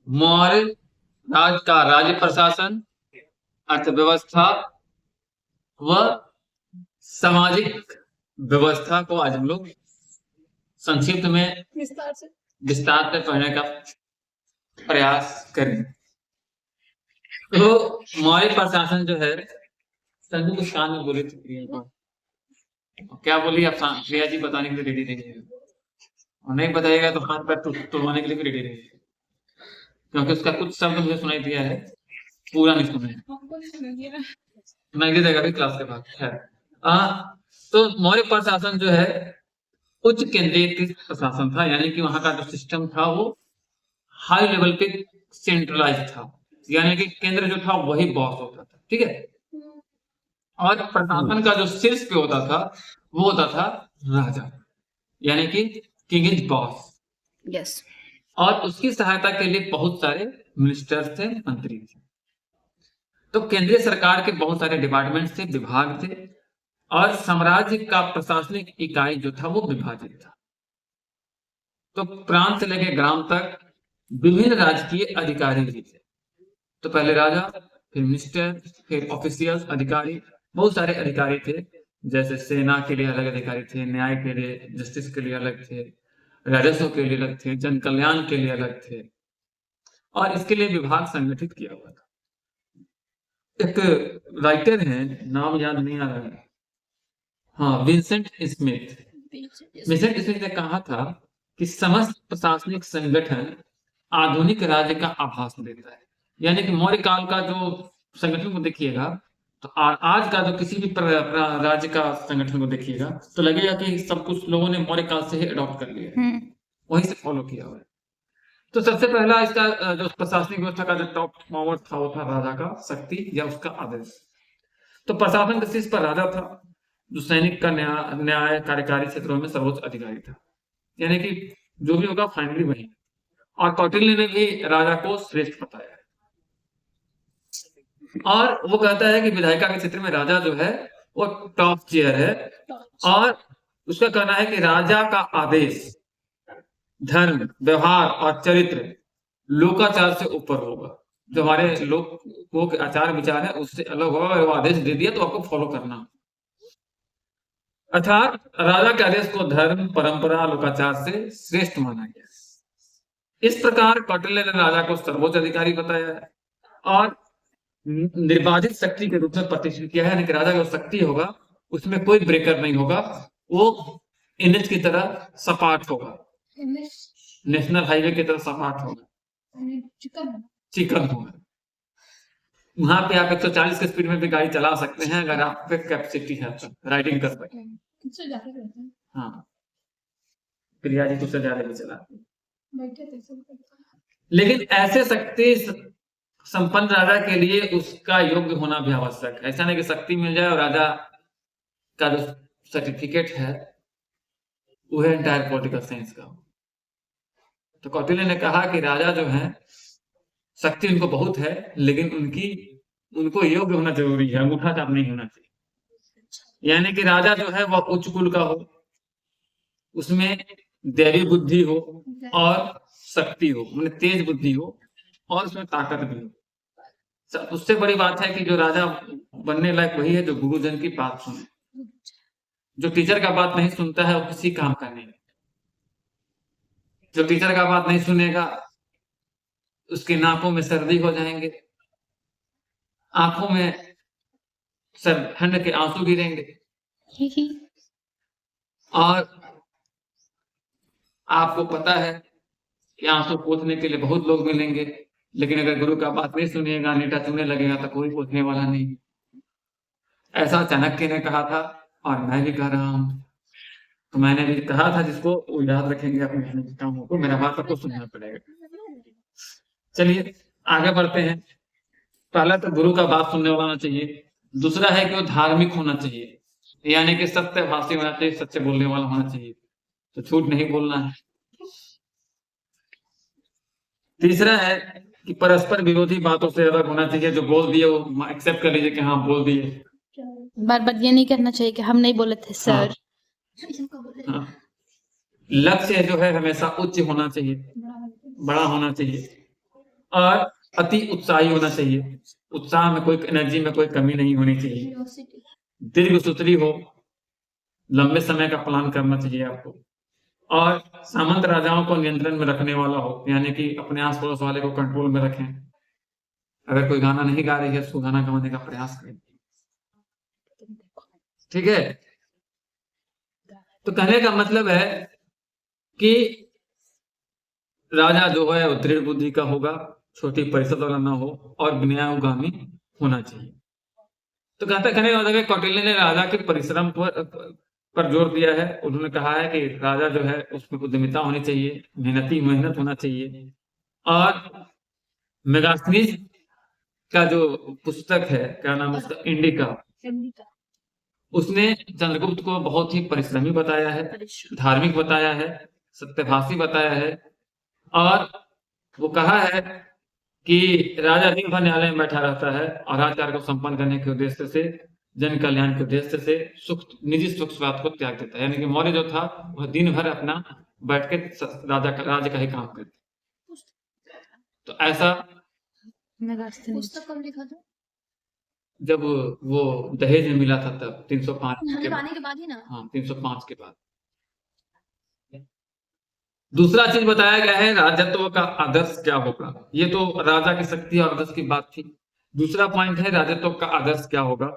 मौर्य राज का राज्य प्रशासन, अर्थव्यवस्था व सामाजिक व्यवस्था को आज हम लोग संक्षिप्त में विस्तार से पढ़ने का प्रयास करें। तो मौर्य प्रशासन जो है संजू कुछ कान में बोली थी प्रिया को। क्या बोली? आप प्रिया जी बताने के लिए रेडी रहिए, और नहीं बताइएगा तो हाथ पैर तोड़वाने के लिए भी रेडी रहिए, क्योंकि उसका कुछ शब्द मुझे सुनाई दिया है, पूरा नहीं सुना है। मैं दे देगा भी क्लास के बाद है। तो मौर्य प्रशासन जो है उच्च केंद्रीकृत प्रशासन था, यानी कि वहां का जो सिस्टम था वो हाई लेवल पे सेंट्रलाइज था, यानी कि केंद्र जो था वही बॉस होता था, ठीक है। और प्रशासन का जो शीर्ष पे होता था वो होता था राजा, यानी कि किंग इज बॉस। यस। और उसकी सहायता के लिए बहुत सारे मिनिस्टर्स थे, मंत्री थे। तो केंद्रीय सरकार के बहुत सारे डिपार्टमेंट थे, विभाग थे, और साम्राज्य का प्रशासनिक इकाई जो था वो विभाजित था। तो प्रांत से लेकर ग्राम तक विभिन्न राजकीय अधिकारी भी थे। तो पहले राजा, फिर मिनिस्टर, फिर ऑफिशियल अधिकारी, बहुत सारे अधिकारी थे। जैसे सेना के लिए अलग अधिकारी थे, न्याय के लिए, जस्टिस के लिए अलग थे, राजस्व के लिए अलग थे, जन कल्याण के लिए अलग थे, और इसके लिए विभाग संगठित किया हुआ था। एक राइटर है, नाम याद नहीं आ रहा है, हाँ, विंसेंट स्मिथ। विंसेंट स्मिथ ने कहा था कि समस्त प्रशासनिक संगठन आधुनिक राज्य का आभास देता है। यानी कि मौर्य काल का जो संगठन को देखिएगा, तो आज का जो किसी भी राज्य का संगठन को देखिएगा तो लगेगा कि सब कुछ लोगों ने मौर्य काल से ही अडॉप्ट कर लिया है, वहीं से फॉलो किया हुआ है। तो सबसे पहला इसका जो प्रशासनिक व्यवस्था का जो टॉप पावर था वो था राजा का शक्ति या उसका आदेश। तो प्रशासन के शीर्ष पर राजा था, जो सैनिक का न्याय कार्यकारी क्षेत्रों में सर्वोच्च अधिकारी था, यानी कि जो भी होगा फाइनली वही। और कौटिल्य ने भी राजा को श्रेष्ठ बताया, और वो कहता है कि विधायिका के क्षेत्र में राजा जो है वो टॉप चेयर है, और उसका कहना है कि राजा का आदेश धर्म, व्यवहार और चरित्र लोकाचार से ऊपर होगा। जो हमारे लोगों के आचार विचार है उससे अलग होगा, अगर वो आदेश दे दिया तो आपको फॉलो करना। अर्थात राजा के आदेश को धर्म, परंपरा, लोकाचार से श्रेष्ठ माना गया। इस प्रकार कौटिल्य ने राजा को सर्वोच्च अधिकारी बताया है, और निर्बाधित शक्ति के रूप में प्रतिष्ठित किया है, यानी कि राजा का शक्ति होगा उसमें कोई ब्रेकर नहीं होगा, वो एनएच की तरह सपाट होगा, नेशनल हाईवे की तरह सपाट होगा, चिकन होगा। वहां पे आप 140 के स्पीड में भी गाड़ी चला सकते हैं, अगर आप पे कैपेसिटी है तो राइडिंग कर सकते हैं। हाँ, प्रिया जी तुझसे ज्यादा भी चलाती, लेकिन ऐसे शक्ति संपन्न राजा के लिए उसका योग्य होना भी आवश्यक है। ऐसा नहीं कि शक्ति मिल जाए और राजा का जो सर्टिफिकेट है वो है एंटायर पॉलिटिकल साइंस का। तो कौटिल्य ने कहा कि राजा जो है शक्ति उनको बहुत है, लेकिन उनको योग्य होना जरूरी है, अंगूठा छाप नहीं होना चाहिए। यानी कि राजा जो है वह उच्च कुल का हो, उसमें दैवी बुद्धि हो और शक्ति हो, मतलब तेज बुद्धि हो, और उसमें ताकत भी हो। उससे बड़ी बात है कि जो राजा बनने लायक वही है जो गुरुजन की बात सुने। जो टीचर का बात नहीं सुनता है वो किसी काम का नहीं। जो टीचर का बात नहीं सुनेगा उसकी नाकों में सर्दी हो जाएंगे, आंखों में ठंड के आंसू गिरेंगे, और आपको पता है कि आंसू पोंछने के लिए बहुत लोग मिलेंगे, लेकिन अगर गुरु का बात नहीं सुनिएगा, नीटा चुनने लगेगा तो कोई पोंछने वाला नहीं। ऐसा चाणक्य ने कहा था और मैं भी कह रहा हूं। तो मैंने भी कहा था, जिसको वो याद रखेंगे अपने कामों को, मेरा बात सबको सुनना पड़ेगा। चलिए आगे बढ़ते हैं। पहला तो गुरु का बात सुनने वाला होना चाहिए, दूसरा है कि वो धार्मिक होना चाहिए, यानी कि सत्यभाषी होना चाहिए, सच्चे बोलने वाला होना चाहिए, तो झूठ नहीं बोलना है। तीसरा है कि परस्पर विरोधी बातों से अलग होना चाहिए, जो बोल दिए वो एक्सेप्ट कर लीजिए कि हाँ बोल दिए। बार बार ये नहीं कहना चाहिए कि हम नहीं बोले थे सर। हाँ। लक्ष्य जो है हमेशा उच्च होना चाहिए, बड़ा होना चाहिए। और अति उत्साही होना चाहिए। उत्साह में कोई, एनर्जी में कोई कमी नहीं होनी चाहिए। दीर्घसूत्री हो, लंबे समय का प्लान करना चाहिए आपको, और सामंत राजाओं को नियंत्रण में रखने वाला हो, यानी कि अपने आस पड़ोस वाले को कंट्रोल में रखें। अगर कोई गाना नहीं गा रही है उसको गाना गाने का प्रयास करें, ठीक है। तो कहने का मतलब है कि राजा जो है वो दृढ़ बुद्धि का होगा, छोटी परिषद वाला ना हो, और विनयानुगामी होना चाहिए। तो कहने का मतलब है कौटिल्य ने राजा के परिश्रम पर जोर दिया है। उन्होंने कहा है कि राजा जो है उसमें उद्यमिता होनी चाहिए, मेहनत होना चाहिए। और मेगास्थनीज का जो पुस्तक है, क्या नाम है उसका, इंडिका, उसने चंद्रगुप्त को बहुत ही परिश्रमी बताया है, धार्मिक बताया है, सत्यभाषी बताया है। और वो कहा है कि राजा दिन भर न्यायालय में बैठा रहता है और राजकार्य को संपन्न करने के उद्देश्य से, जन कल्याण के उद्देश्य से निजी सुख स्वार्थ को त्याग देता है। यानी कि मौर्य जो था वह दिन भर अपना बैठ के राज्य का ही काम करते। तो ऐसा पुस्तक कब लिखा था? जब वो दहेज में मिला था तब 305 के बाद ही ना। हाँ, 305 के बाद। दूसरा चीज बताया गया है राजत्व का आदर्श क्या होगा। ये तो राजा की शक्ति और आदर्श की बात थी। दूसरा पॉइंट है राजत्व का आदर्श क्या होगा।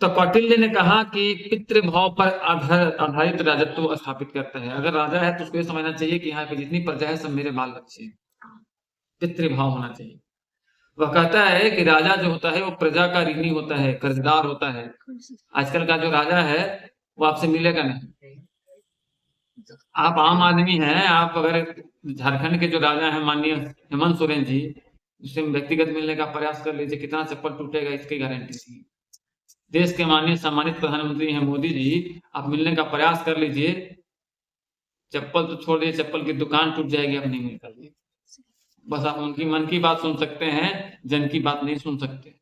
तो कौटिल्य ने कहा कि पितृभाव पर आधारित राजत्व स्थापित करता है। अगर राजा है तो उसको ये समझना चाहिए कि यहाँ पे जितनी प्रजा है सब मेरे बाल बच्चे हैं, पितृभाव होना चाहिए। वह कहता है कि राजा जो होता है वो प्रजा का ऋणी होता है, कर्जदार होता है। आजकल का जो राजा है वो आपसे मिलेगा नहीं। आप आम आदमी हैं, आप अगर झारखंड के जो राजा हैं माननीय हेमंत सोरेन जी, उससे व्यक्तिगत मिलने का प्रयास कर लीजिए, कितना चप्पल टूटेगा इसकी गारंटी नहीं। देश के माननीय सम्मानित प्रधानमंत्री हैं मोदी जी, आप मिलने का प्रयास कर लीजिए, चप्पल तो छोड़ दीजिए, चप्पल की दुकान टूट जाएगी, आप नहीं मिल पाएंगे। बस आप उनकी मन की बात सुन सकते हैं, जन की बात नहीं सुन सकते।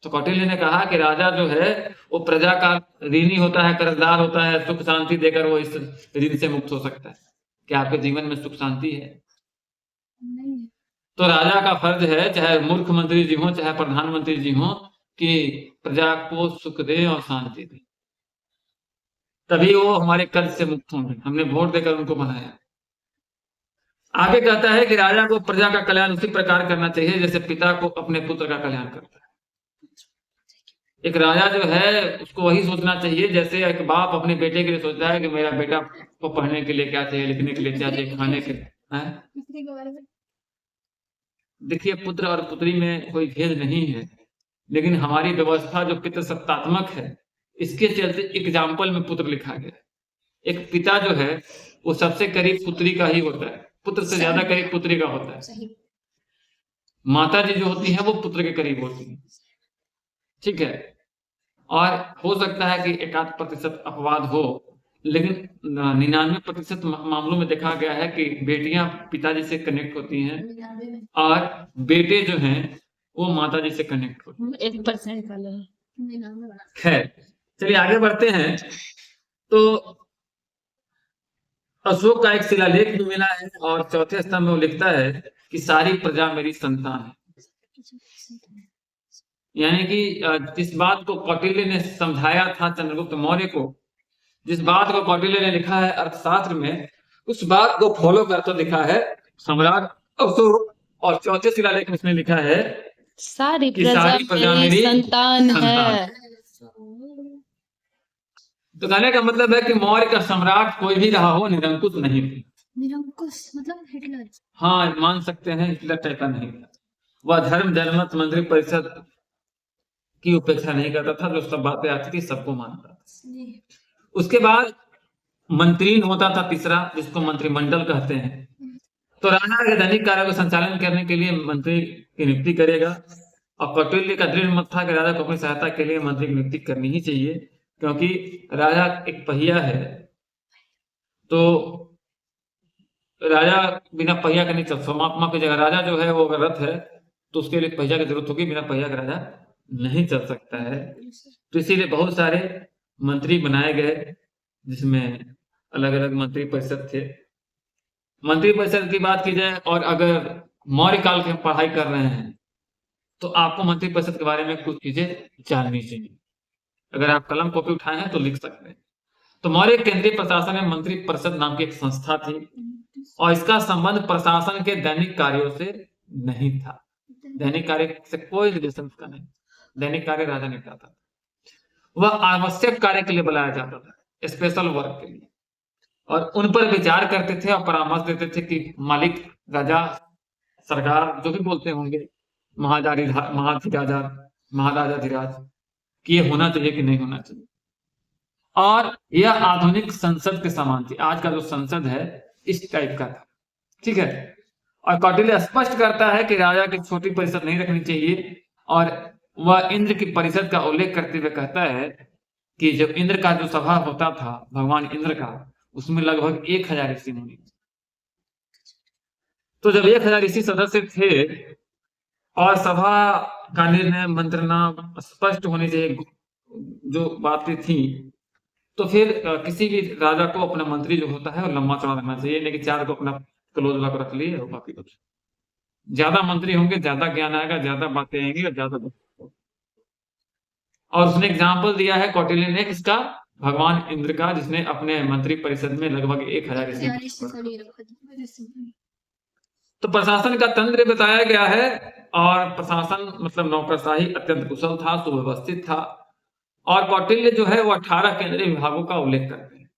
तो कौटिल्य ने कहा कि राजा जो है वो प्रजा का ऋणी होता है, कर्जदार होता है। सुख शांति देकर वो इस ऋण से मुक्त हो सकता है। क्या आपके जीवन में सुख शांति है? नहीं। तो राजा का फर्ज है, चाहे मूर्ख मंत्री जी हो चाहे प्रधानमंत्री जी हो, कि प्रजा को सुख दे और शांति दे, तभी वो हमारे कर्ज से मुक्त होंगे। हमने वोट देकर उनको बनाया। आगे कहता है कि राजा को प्रजा का कल्याण उसी प्रकार करना चाहिए जैसे पिता को अपने पुत्र का कल्याण करता है। एक राजा जो है उसको वही सोचना चाहिए जैसे एक बाप अपने बेटे के लिए सोचता है कि मेरा बेटा को पढ़ने के लिए क्या चाहिए, लिखने के लिए क्या चाहिए, खाने के लिए। देखिए, पुत्र और पुत्री में कोई भेद नहीं है, लेकिन हमारी व्यवस्था जो पितृसत्तात्मक है, इसके चलते एग्जाम्पल में पुत्र लिखा गया। एक पिता जो है वो सबसे करीब पुत्री का ही होता है, पुत्र से ज्यादा करीब पुत्री का होता है। माता जी जो होती है वो पुत्र के करीब होती है, ठीक है। और हो सकता है कि 1-8% अपवाद हो, लेकिन 99% मामलों में देखा गया है कि बेटियां पिताजी से कनेक्ट होती हैं और बेटे जो हैं वो माता जी से कनेक्ट होते हैं। 1% वाले। खैर, चलिए आगे बढ़ते हैं। तो अशोक का एक शिलालेख भी मिला है और चौथे स्तंभ में वो लिखता है कि सारी प्रजा मेरी संतान है। यानी कि जिस बात को कौटिल्य ने समझाया था चंद्रगुप्त मौर्य को, जिस बात को कौटिल्य ने लिखा है अर्थशास्त्र में, उस बात को फॉलो करता लिखा है सम्राट अशोक। और चौथे शिलालेख में उसने लिखा है सारी प्रजा मेरी संतान है। तो कहने का मतलब है कि मौर्य का सम्राट कोई भी रहा हो निरंकुश नहीं थे। निरंकुश मतलब हिटलर? हाँ, मान सकते हैं, हिटलर टाइप का नहीं था। वह धर्म जनमत मंत्री परिषद की उपेक्षा नहीं करता था, जो सब बातें आती थी सबको मानता था। उसके बाद मंत्री होता था तीसरा, जिसको मंत्रिमंडल कहते हैं। तो राजा के दैनिक कार्यों को संचालन करने के लिए मंत्री की नियुक्ति करेगा। और कौटिल्य का दृढ़ मत था कि राजा को अपनी सहायता के लिए मंत्री की नियुक्ति करनी ही चाहिए, क्योंकि राजा एक पहिया है। तो राजा बिना पहिया के नहीं चल, परमात्मा की जगह राजा जो है वो अगर रथ है तो उसके लिए पहिया की जरूरत होगी, बिना पहिया के राजा नहीं चल सकता है। तो इसीलिए बहुत सारे मंत्री बनाए गए, जिसमें अलग अलग मंत्री परिषद थे। मंत्री परिषद की बात की जाए और अगर मौर्य काल की पढ़ाई कर रहे हैं तो आपको मंत्रिपरिषद के बारे में कुछ चीजें जाननी चाहिए। अगर आप कलम कॉपी उठाए हैं तो लिख सकते हैं। तो मौर्य केंद्रीय प्रशासन में मंत्रिपरिषद नाम की एक संस्था थी और इसका संबंध प्रशासन के दैनिक कार्यों से नहीं था। दैनिक कार्य से कोई रिलेशन उसका नहीं। दैनिक कार्य राजा निपटाता था। वह आवश्यक कार्य के लिए बुलाया जाता था, स्पेशल वर्क के लिए, और उन पर विचार करते थे और परामर्श देते थे कि मालिक, राजा, सरकार जो भी बोलते होंगे, महाराजाधिराज, कि ये होना चाहिए कि नहीं होना चाहिए। और यह आधुनिक संसद के समान थी। आज का जो संसद है इस टाइप का था, ठीक है। और कौटिल्य स्पष्ट करता है कि राजा की छोटी परिषद नहीं रखनी चाहिए, और वह इंद्र की परिषद का उल्लेख करते हुए कहता है कि जब इंद्र का जो सभा होता था, भगवान इंद्र का, उसमें लगभग 1000 ऋषि मुनि। तो जब 1000 ऋषि सदस्य थे और सभा का निर्णय, मंत्रणा स्पष्ट होनी चाहिए, जो बातें थी, तो फिर किसी भी राजा को अपना मंत्री जो होता है वो लंबा चौड़ा रखना चाहिए, नहीं कि 4 को अपना क्लोज लॉक रख लिए और बाकी कुछ। ज्यादा मंत्री होंगे, ज्यादा ज्ञान आएगा, ज्यादा बातें आएंगी और ज्यादा। और उसने एग्जाम्पल दिया है कौटिल्य ने इसका, भगवान इंद्र का, जिसने अपने मंत्री परिषद में लगभग 1000 ऋषि। तो प्रशासन का तंत्र बताया गया है, और प्रशासन मतलब नौकरशाही अत्यंत कुशल था, सुव्यवस्थित था। और कौटिल्य जो है वो 18 केंद्रीय विभागों का उल्लेख करते हैं।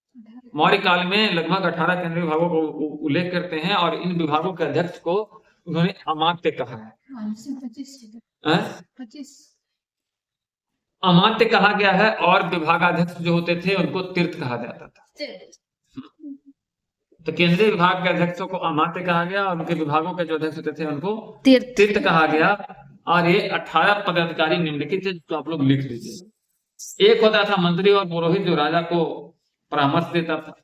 मौर्य काल में लगभग 18 केंद्रीय विभागों को उल्लेख करते हैं, और इन विभागों के अध्यक्ष को उन्होंने अमात्य कहा है। अमात्य कहा गया है, और विभागाध्यक्ष जो होते थे उनको तीर्थ कहा जाता था। तो केंद्रीय विभाग के अध्यक्षों को अमात्य कहा गया, और उनके विभागों के जो अध्यक्ष होते थे उनको तीर्थ कहा गया। और ये 18 पदाधिकारी निम्नलिखित थे, तो आप लोग लिख लीजिए। एक होता था मंत्री और पुरोहित, जो राजा को परामर्श देता था।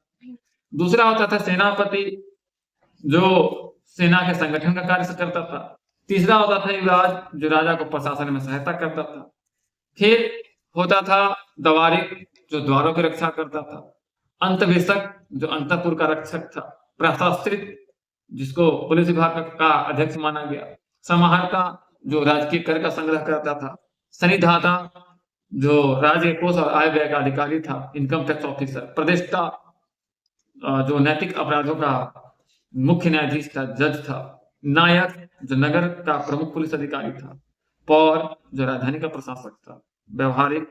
दूसरा होता था सेनापति, जो सेना के संगठन का कार्य करता था। तीसरा होता था युवराज, जो राजा को प्रशासन में सहायता करता था। फिर होता था दवारिक, जो द्वारों की रक्षा करता था। अंतवेशक, जो अंतपुर का रक्षक था। प्रशास्त्रित, जिसको पुलिस विभाग का अध्यक्ष माना गया। समाहर्ता, जो राजकीय कर का संग्रह करता था। सनिधाता, जो राज्य कोष और आय व्यय का अधिकारी था, इनकम टैक्स ऑफिसर। प्रदेष्टा, जो नैतिक अपराधों का मुख्य न्यायाधीश था, जज था। नायक, जो नगर का प्रमुख पुलिस अधिकारी था। पौर, जो राजधानी का प्रशासक था। व्यवहारिक,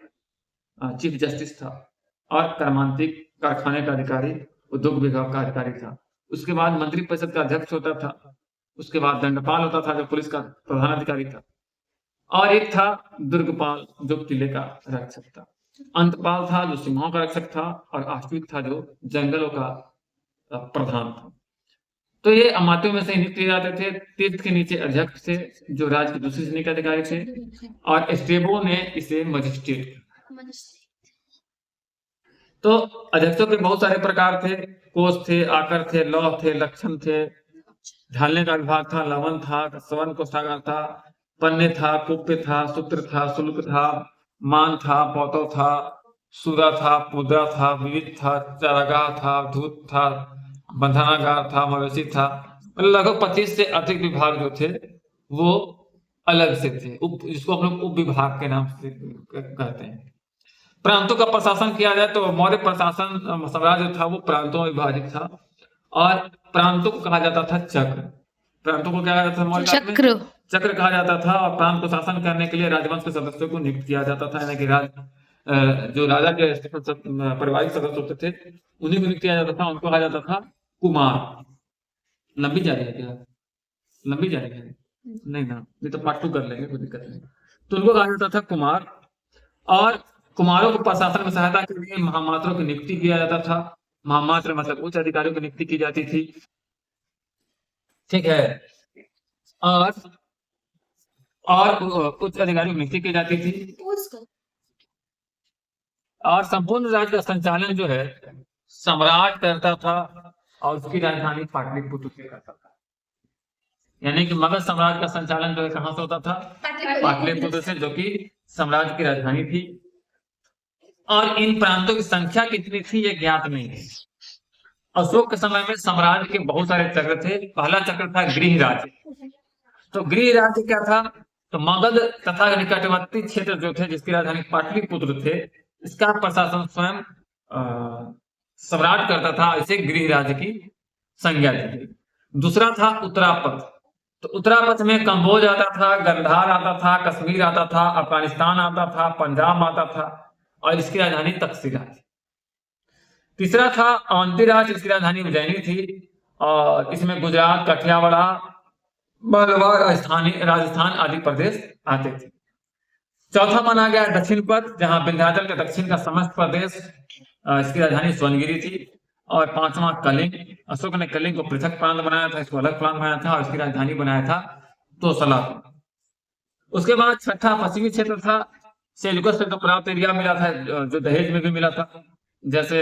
चीफ जस्टिस था। और कर्मांतिक, कारखाने का अधिकारी, उद्योग विभाग का अधिकारी था। उसके बाद मंत्रिपरिषद का अध्यक्ष होता था। उसके बाद दंडपाल होता था, जो पुलिस का प्रधान अधिकारी था। और एक था दुर्गपाल, जो किले का रक्षक था। अंतपाल था, जो सिंहों का रक्षक था। और आश्विक था, जो जंगलों का प्रधान था। तो ये अमात्यों में से नियुक्त किए जाते थे। तीर्थ के नीचे अध्यक्ष थे, जो राज्य की दूसरी श्रेणी के अधिकारी थे। और स्टेबो ने इसे मजिस्ट्रेट। तो अध्यक्षों के बहुत सारे प्रकार थे। कोष थे, आकर थे, लौह थे, लक्षण थे, ढालने का विभाग था, लवन था, स्वर्ण कोषागार था, पन्ने था, कुप्य था, सूत्र था, शुल्क था, मान था, पौतव था, सूरा था, पुद्रा था, विविध था, चारागाह था, धूत था, बंधनागार था, मवेशी था। लगभग 25 से अधिक विभाग जो थे वो अलग से थे, जिसको हम लोग उप विभाग के नाम से कहते हैं। प्रांतों का प्रशासन किया जाए तो मौर्य प्रशासन साम्राज्य था वो प्रांतों में विभाजित था, और प्रांतों को कहा जाता था चक्र। प्रांतों को क्या कहा जाता था मौर्य काल में? चक्र कहा जाता था। और प्रांत को शासन करने के लिए राजवंश के सदस्यों को नियुक्त किया जाता था, यानी कि जो राजा के पारिवारिक सदस्य होते थे उन्हीं को नियुक्त किया जाता था। उनको कहा जाता था कुमार। लंबी जा रही है क्या? लंबी जा रही है? नहीं ना, नहीं तो पार्ट 2 कर लेंगे, कोई दिक्कत नहीं। तो उनको कहा जाता था कुमार। और कुमारों को प्रशासन में सहायता के लिए महामात्रों की नियुक्ति किया जाता था। महामात्र मतलब उच्च अधिकारियों की नियुक्ति की जाती थी, ठीक है। और उच्च अधिकारियों की नियुक्ति की जाती थी। और संपूर्ण राज्य का संचालन जो है सम्राट करता था, और उसकी राजधानी पाटलिपुत्र से करता था। यानी कि मगध साम्राज्य का संचालन जो है कहां से होता था? पाटलिपुत्र से, जो कि साम्राज्य की राजधानी थी। और इन प्रांतों की संख्या कितनी थी ये ज्ञात नहीं है। अशोक के समय में साम्राज्य के बहुत सारे चक्र थे। पहला चक्र था गृह राज्य, तो गृह राज्य क्या था? तो मगध तथा निकटवर्ती क्षेत्र जो थे, जिसकी राजधानी पाटलिपुत्र थे, इसका प्रशासन स्वयं सम्राट करता था। इसे गृह राज्य की संज्ञा दी गई। दूसरा था उत्तरापथ। तो उत्तरापथ में कंबोज आता था, गंधार आता था, कश्मीर आता था, अफगानिस्तान आता था, पंजाब आता था, और इसकी राजधानी तक्षशिला थी। तीसरा था अवंती राज्य, इसकी राजधानी उज्जैनी थी, और इसमें गुजरात, कठियावाड़, मालवा, राजस्थान आदि प्रदेश आते थे। चौथा माना गया दक्षिण पथ, जहां विंध्याचल के दक्षिण का समस्त प्रदेश, इसकी राजधानी स्वर्णगिरी थी। और पांचवा कलिंग। अशोक ने कलिंग को पृथक प्रांत बनाया था, इसको अलग प्रांत बनाया था, और इसकी राजधानी बनाया था तोसला। उसके बाद छठा पश्चिमी क्षेत्र था। सेल्यूकस से तो प्राप्त एरिया मिला था, जो दहेज में भी मिला था, जैसे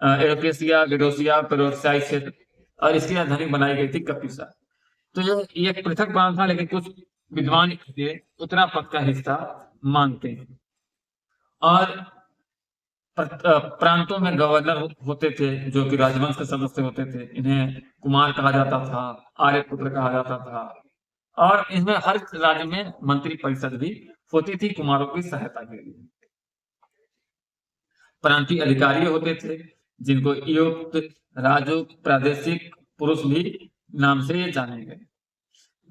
एरोकेसिया, गेडोसिया, पेरोसियाई क्षेत्र, और इसकी राजधानी बनाई गई थी कपिसा। तो ये एक पृथक प्रांत था, लेकिन कुछ विद्वान इसे उत्तरापथ का हिस्सा मानते हैं। और प्रांतों में गवर्नर होते थे, जो कि राजवंश के सदस्य होते थे। इन्हें कुमार कहा जाता था, आर्यपुत्र कहा जाता था, और इसमें हर राज्य में मंत्री परिषद भी होती थी कुमारों की सहायता के लिए। प्रांतीय अधिकारी होते थे, जिनको युक्त, राजुक, प्रादेशिक पुरुष भी नाम से जाने गए।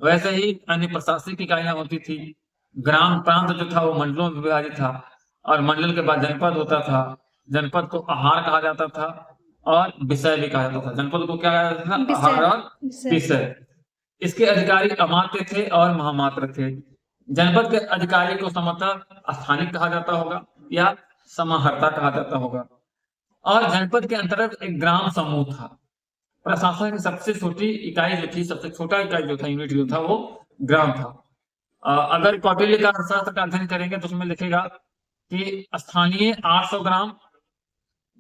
वैसे ही अन्य प्रशासनिक इकाइयां होती थी। ग्राम प्रांत जो था वो मंडलों में विभाजित था, और मंडल के बाद जनपद होता था। जनपद को आहार कहा जाता था, और विषय भी कहा जाता था। जनपद को क्या कहा जाता था? आहार और विषय। इसके अधिकारी अमात्य थे और महामात्र थे। जनपद के अधिकारी को संभवतः स्थानिक कहा जाता होगा या समाहर्ता कहा जाता होगा। और जनपद के अंतर्गत एक ग्राम समूह था। प्रशासन की सबसे छोटी इकाई जो थी, सबसे छोटा इकाई जो था, यूनिट जो था, वो ग्राम था। अगर कौटिल्य का अर्थशास्त्र का अध्ययन करेंगे तो उसमें लिखेगा कि स्थानीय 800 ग्राम,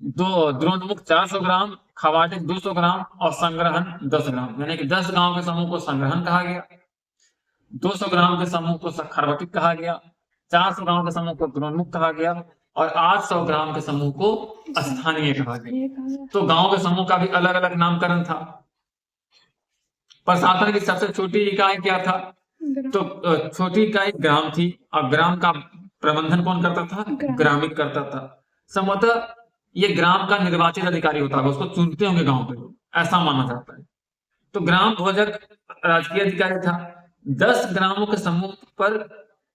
द्रोणमुख 400 ग्राम, खवाटिक 200 ग्राम, और संग्रहण 10 ग्राम, यानी कि 10 गांव के समूह को संग्रहण कहा गया, 200 ग्राम के समूह को खरवटिक कहा गया, 400 ग्राम के समूह को द्रोणमुख कहा गया, और 800 ग्राम के समूह को स्थानीय कहा गया। तो गांव के समूह का भी अलग अलग नामकरण था। प्रशासन की सबसे छोटी इकाई क्या था? तो छोटी इकाई ग्राम थी, और ग्राम का प्रबंधन कौन करता था? ग्रामीण करता था। संभवतः ये ग्राम का निर्वाचित अधिकारी होता है, उसको चुनते होंगे गांव के लोग, ऐसा माना जाता है। तो ग्राम ध्वजक राजकीय अधिकारी था। 10 ग्रामों के समूह पर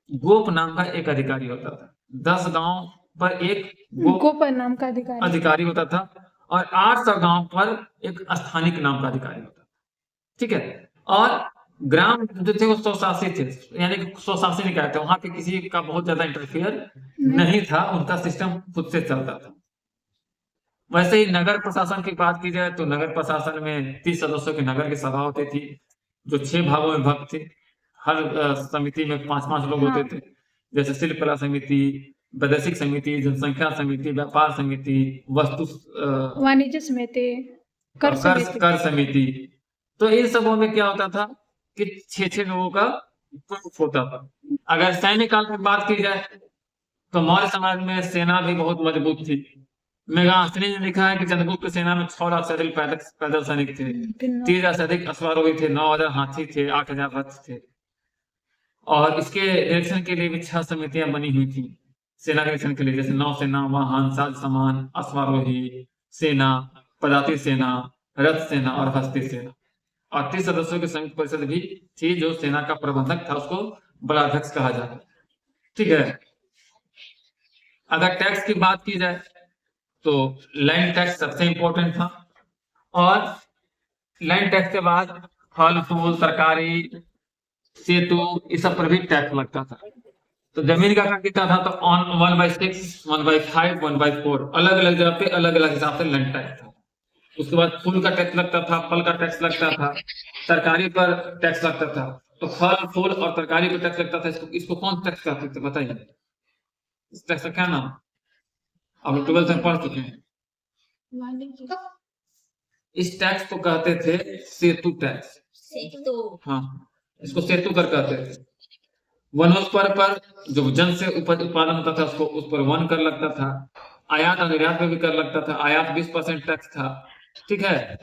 गोप नाम का एक अधिकारी होता था। 10 गांव पर एक गोप नाम का अधिकारी होता था, और 800 गांव पर एक स्थानिक नाम का अधिकारी होता था। ठीक है। और ग्राम जो थे वो स्वशासी थे, यानी कि स्वशासी निकाय थे। वहां पे किसी का बहुत ज्यादा इंटरफेयर नहीं था, उनका सिस्टम खुद से चलता था। वैसे ही नगर प्रशासन की बात की जाए तो नगर प्रशासन में 30 सदस्यों की नगर की सभा होती थी, जो 6 भागों में भक्त थे। हर समिति में 5-5 लोग होते थे, जैसे शिल्पकला समिति, वैदेशिक समिति, जनसंख्या समिति, व्यापार समिति, वस्तु वाणिज्य समिति, कर समिति। तो इन सबों में क्या होता था कि 6-6 लोगों का ग्रुप होता था। अगर सैन्य काल की बात की जाए तो मौर्य समाज में सेना भी बहुत मजबूत थी। मेगास्थनी ने लिखा है कि चंद्रगुप्त की सेना में 6 लाख से अधिक पैदल सैनिक थे, 30,000 से अधिक अश्वारोही थे, 9,000 हाथी थे, 8,000 रथ थे। और इसके निरीक्षण के लिए भी 6 समितियां बनी हुई थी सेना के निरीक्षण के लिए, जैसे नौसेना, वाहन, साज सामान, अश्वारोही सेना, पदाति सेना, रथ सेना और हस्ती सेना। और 30 सदस्यों की संयुक्त परिषद भी थी, जो सेना का प्रबंधक था, उसको बलाध्यक्ष कहा जाता है। ठीक है। अगर टैक्स की बात की जाए तो लैंड टैक्स सबसे इंपॉर्टेंट था, और लैंड टैक्स के बाद फल फूल, तरकारी, सेतु, इस सब पर भी टैक्स लगता था। तो जमीन का क्या कितना था? तो 1/6, 1/5, 1/4 अलग अलग जगह पे अलग अलग हिसाब से लैंड टैक्स था। उसके बाद फूल का टैक्स लगता था, फल का टैक्स लगता था, तरकारी पर टैक्स लगता था। तो फल, फूल और तरकारी पर टैक्स लगता था। इसको कौन टैक्स कहते थे बताइए? इस टैक्स का क्या नाम? अब 12th में पढ़ चुके हैं। इस टैक्स को कहते थे सेतु टैक्स। हाँ, इसको सेतु कर कहते थे। वनोत्पाद पर जो जन से उपज उत्पादन होता था, उसको उस पर वन कर लगता था। आयात और निर्यात पे भी कर लगता था। आयात 20% टैक्स था। ठीक है।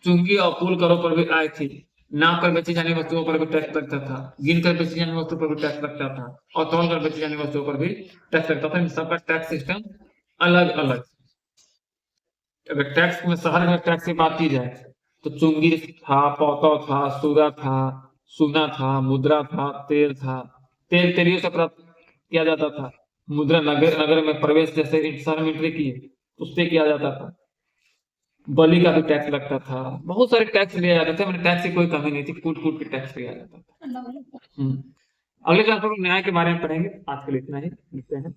चुंगी और फूल करों पर भी आय थी। नाप कर बेची जाने वस्तुओं पर भी टैक्स लगता था, गिन कर बेची जाने वस्तुओं पर भी टैक्स लगता था, और तौल कर बेची जाने वस्तुओं पर भी टैक्स लगता था। इन सबका टैक्स सिस्टम अलग अलग। अगर टैक्स में शहर में टैक्स की बात की जाए तो चुंगी था, पौता था, सूरा था, सोना था, मुद्रा था, तेल था। तेल तेलियों से प्राप्त किया जाता था। मुद्रा नगर नगर में प्रवेश जैसे शहर में एंट्री की उस पे किया जाता था। बलि का भी टैक्स लगता था। बहुत सारे टैक्स लिए जाते थे, मैंने टैक्स की कोई कमी नहीं थी, कूट कूट के टैक्स लिया जाता था। अगले क्लास में न्याय के बारे में पढ़ेंगे। आज के लिए इतना ही, मिलते हैं।